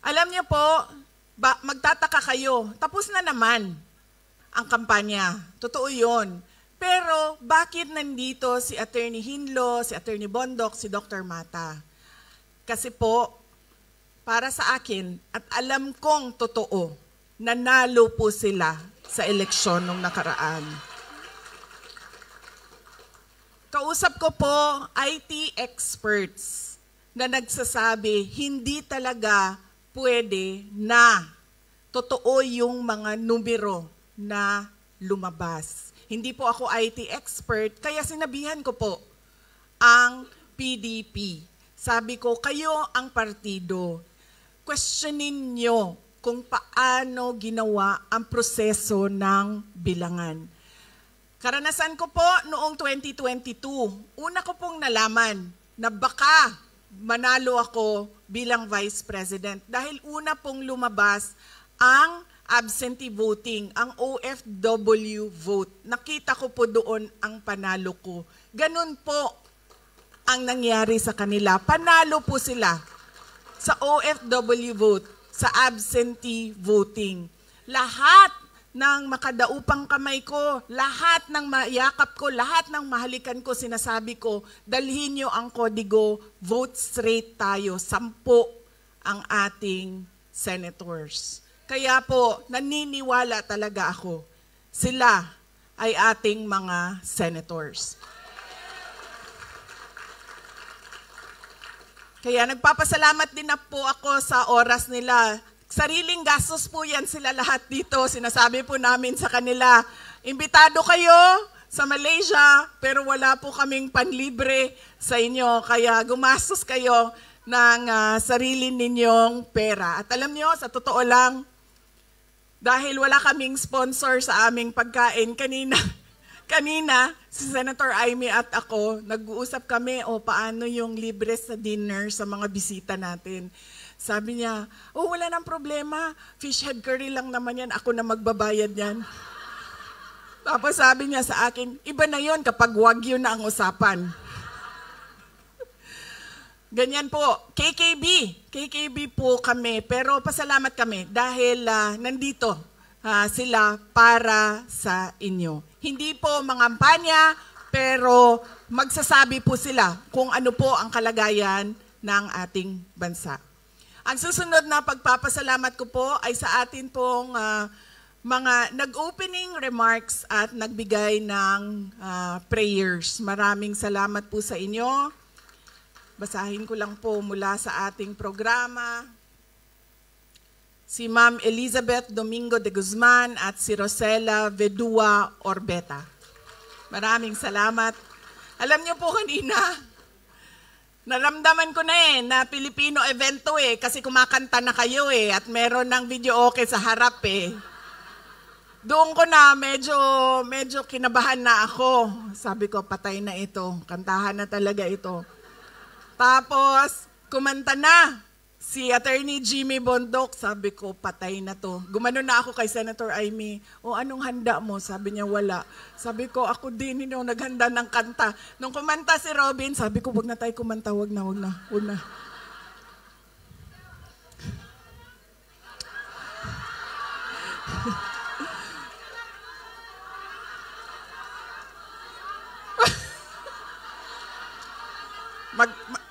Alam niyo po, magtataka kayo, tapos na naman ang kampanya. Totoo yun. Pero bakit nandito si Attorney Hinlo, si Attorney Bondoc, si Dr. Mata? Kasi po, para sa akin, at alam kong totoo, nanalo po sila sa eleksyon nung nakaraan. Kausap ko po IT experts na nagsasabi hindi talaga pwede na totoo yung mga numero na lumabas. Hindi po ako IT expert, kaya sinabihan ko po ang PDP. Sabi ko, kayo ang partido. Questionin nyo kung paano ginawa ang proseso ng bilangan. Karanasan ko po noong 2022, una ko pong nalaman na baka manalo ako bilang Vice President dahil una pong lumabas ang absentee voting, ang OFW vote. Nakita ko po doon ang panalo ko. Ganun po ang nangyari sa kanila. Panalo po sila sa OFW vote, sa absentee voting. Lahat ng makadaupang kamay ko, lahat ng mayakap ko, lahat ng mahalikan ko, sinasabi ko, dalhin nyo ang kodigo, vote straight tayo, 10 ang ating senators. Kaya po, naniniwala talaga ako, sila ay ating mga senators. Kaya nagpapasalamat din na po ako sa oras nila. Sariling gastos po yan sila lahat dito. Sinasabi po namin sa kanila, imbitado kayo sa Malaysia, pero wala po kaming panlibre sa inyo. Kaya gumastos kayo ng sarili ninyong pera. At alam nyo, sa totoo lang, dahil wala kaming sponsor sa aming pagkain, kanina si Senator Amy at ako, nag-uusap kami, paano yung libre sa dinner sa mga bisita natin. Sabi niya, wala nang problema, fish head curry lang naman yan, ako na magbabayad yan. Tapos sabi niya sa akin, iba na yon kapag wagyu na ang usapan. Ganyan po, KKB po kami, pero pasalamat kami dahil nandito sila para sa inyo. Hindi po mangampanya, pero magsasabi po sila kung ano po ang kalagayan ng ating bansa. Ang susunod na pagpapasalamat ko po ay sa atin pong mga nag-opening remarks at nagbigay ng prayers. Maraming salamat po sa inyo. Basahin ko lang po mula sa ating programa. Si Ma'am Elizabeth Domingo de Guzman at si Rosela Vedua Orbeta. Maraming salamat. Alam niyo po kanina, naramdaman ko na na Filipino event to kasi kumakanta na kayo at meron ng video okay sa harap Doon ko na medyo kinabahan na ako. Sabi ko, patay na ito. Kantahan na talaga ito. Tapos, kumanta na si Attorney Jimmy Bondoc. Sabi ko, patay na to. Gumano na ako kay Senator Amy. Anong handa mo? Sabi niya, wala. Sabi ko, ako din, hindi ako naghanda ng kanta. Nung kumanta si Robin, sabi ko, wag na tayo kumanta, wag na.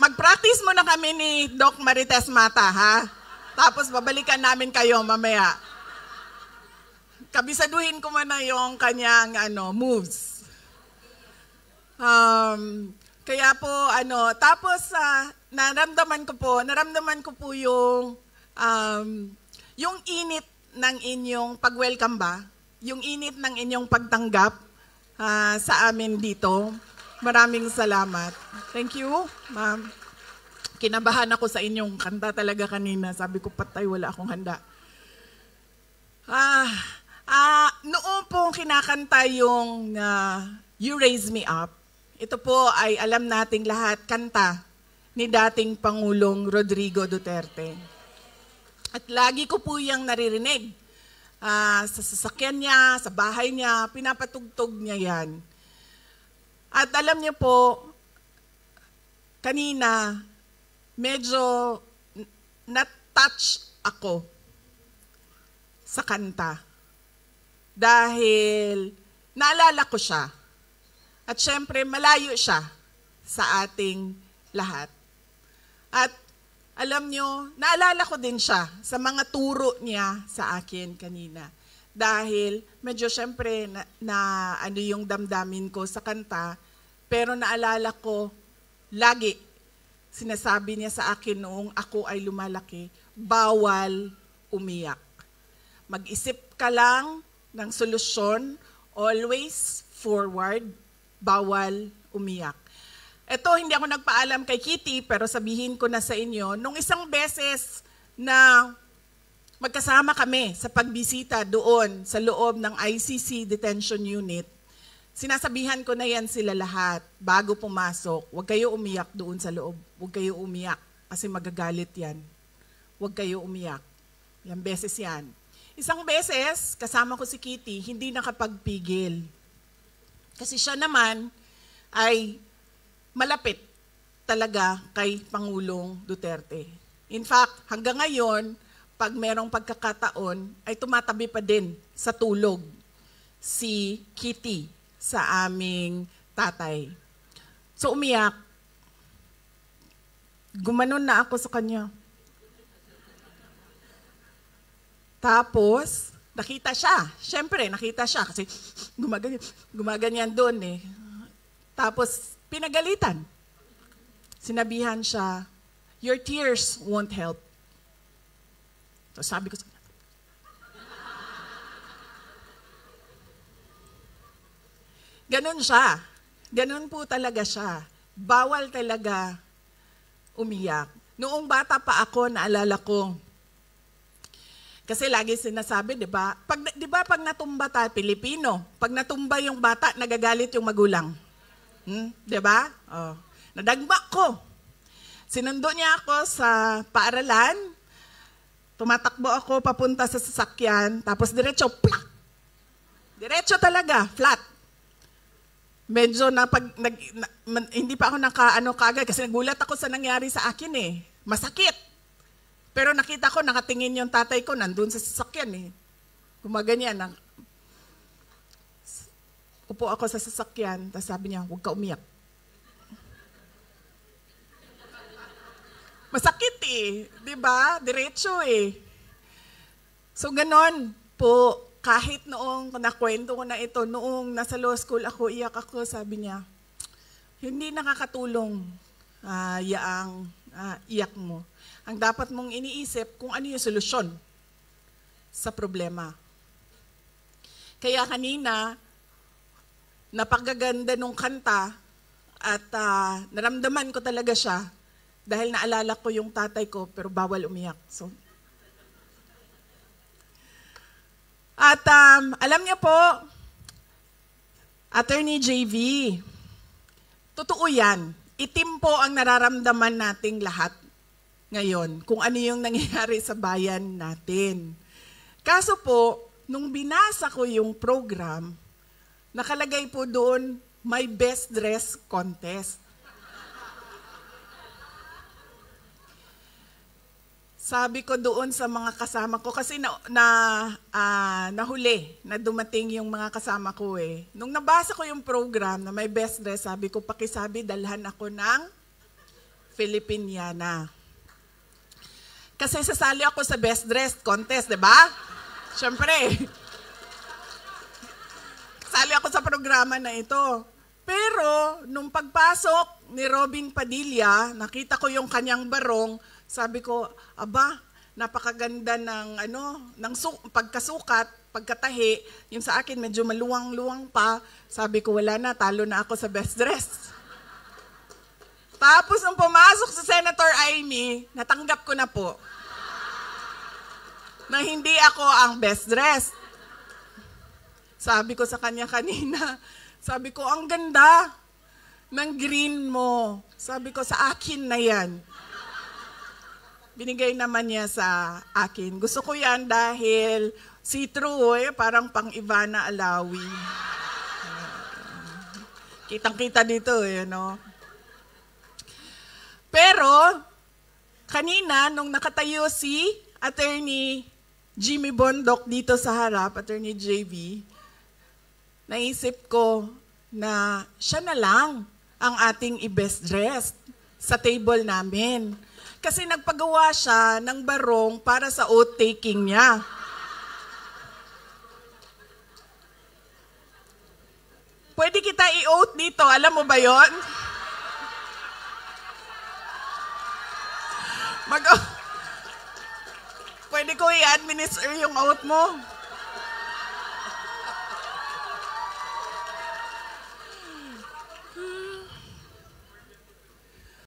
Mag-practice muna kami ni Doc Marites Mata, ha? Tapos babalikan namin kayo mamaya. Kabisaduhin ko muna yung kanyang moves. Kaya po, tapos naramdaman ko po yung init ng inyong pag-welcome ba? Yung init ng inyong pagtanggap sa amin dito. Maraming salamat. Thank you, ma'am. Kinabahan ako sa inyong kanta talaga kanina. Sabi ko, patay, wala akong handa. Noon pong kinakanta yung You Raise Me Up, ito po ay alam nating lahat, kanta ni dating Pangulong Rodrigo Duterte. At lagi ko po yung naririnig. Sa sasakyan niya, sa bahay niya, pinapatugtog niya yan. At alam niyo po, kanina, medyo na-touch ako sa kanta. Dahil naalala ko siya. At syempre, malayo siya sa ating lahat. At alam nyo, naalala ko din siya sa mga turo niya sa akin kanina. Dahil medyo syempre na ano yung damdamin ko sa kanta, pero naalala ko lagi, sinasabi niya sa akin noong ako ay lumalaki, bawal umiyak. Mag-isip ka lang ng solusyon, always forward, bawal umiyak. Ito, hindi ako nagpaalam kay Kitty, pero sabihin ko na sa inyo, nung isang beses na magkasama kami sa pagbisita doon sa loob ng ICC Detention Unit, sinasabihan ko na yan sila lahat bago pumasok, huwag kayo umiyak doon sa loob, huwag kayo umiyak kasi magagalit yan. Huwag kayo umiyak. Yan beses yan. Isang beses, kasama ko si Kitty, hindi nakapagpigil. Kasi siya naman ay malapit talaga kay Pangulong Duterte. In fact, hanggang ngayon, pag merong pagkakataon, ay tumatabi pa din sa tulog si Kitty sa aming tatay. So umiyak. Gumanon na ako sa kanya. Tapos, nakita siya. Siyempre, nakita siya kasi gumaganyan doon eh. Tapos, pinagalitan. Sinabihan siya, your tears won't help. So, sabi ko sa kanya, ganon siya. Ganon po talaga siya. Bawal talaga umiyak. Noong bata pa ako, naalala ko, kasi lagi sinasabi, di ba? Pag natumba tayo, Pilipino, pag natumba yung bata, nagagalit yung magulang. Di ba? Oh. Nadagma ko. Sinundo niya ako sa paaralan, tumatakbo ako papunta sa sasakyan, tapos diretso, plak! Diretso talaga, flat. Medyo hindi pa ako kaagad kasi nagulat ako sa nangyari sa akin eh. Masakit. Pero nakita ko, nakatingin yung tatay ko, nandun sa sasakyan eh. Gumaganyan. Upo ako sa sasakyan, tapos sabi niya, huwag ka umiyak. Masakit eh, di ba? Diretso eh. So ganon po, kahit noong nakwento ko na ito, noong nasa law school ako, iyak ako, sabi niya, hindi nakakatulong yaang iyak mo. Ang dapat mong iniisip kung ano yung solusyon sa problema. Kaya kanina, napakaganda nung kanta at naramdaman ko talaga siya dahil naalala ko yung tatay ko pero bawal umiyak. So, at alam niyo po, Attorney JV, totoo yan. Itim po ang nararamdaman nating lahat ngayon, kung ano yung nangyayari sa bayan natin. Kaso po, nung binasa ko yung program, nakalagay po doon, my best dress contest. Sabi ko doon sa mga kasama ko, kasi nahuli na dumating yung mga kasama ko eh. Nung nabasa ko yung program na may best dress, sabi ko, pakisabi, dalhan ako ng Filipiniana. Kasi sasali ako sa best dress contest, di ba? Siyempre. Sali ako sa programa na ito. Pero, nung pagpasok ni Robin Padilla, nakita ko yung kanyang barong, sabi ko, aba, napakaganda ng pagkasukat, pagkatahi. Yung sa akin, medyo maluwang-luwang pa. Sabi ko, wala na, talo na ako sa best dress. Tapos, nung pumasok si Senator Amy, natanggap ko na po na hindi ako ang best dress. Sabi ko sa kanya kanina, sabi ko, ang ganda ng green mo. Sabi ko, sa akin na yan. Binigay naman niya sa akin. Gusto ko yan dahil see-through, parang pang Ivana Alawi. Kitang-kita dito, no? Pero, kanina, nung nakatayo si Attorney Jimmy Bondoc dito sa harap, Attorney JV, naisip ko na siya na lang ang ating i-best dressed sa table namin. Kasi nagpagawa siya ng barong para sa oath-taking niya. Pwede kita i-oath dito, alam mo ba yon? Pwede ko i-administer yung oath mo.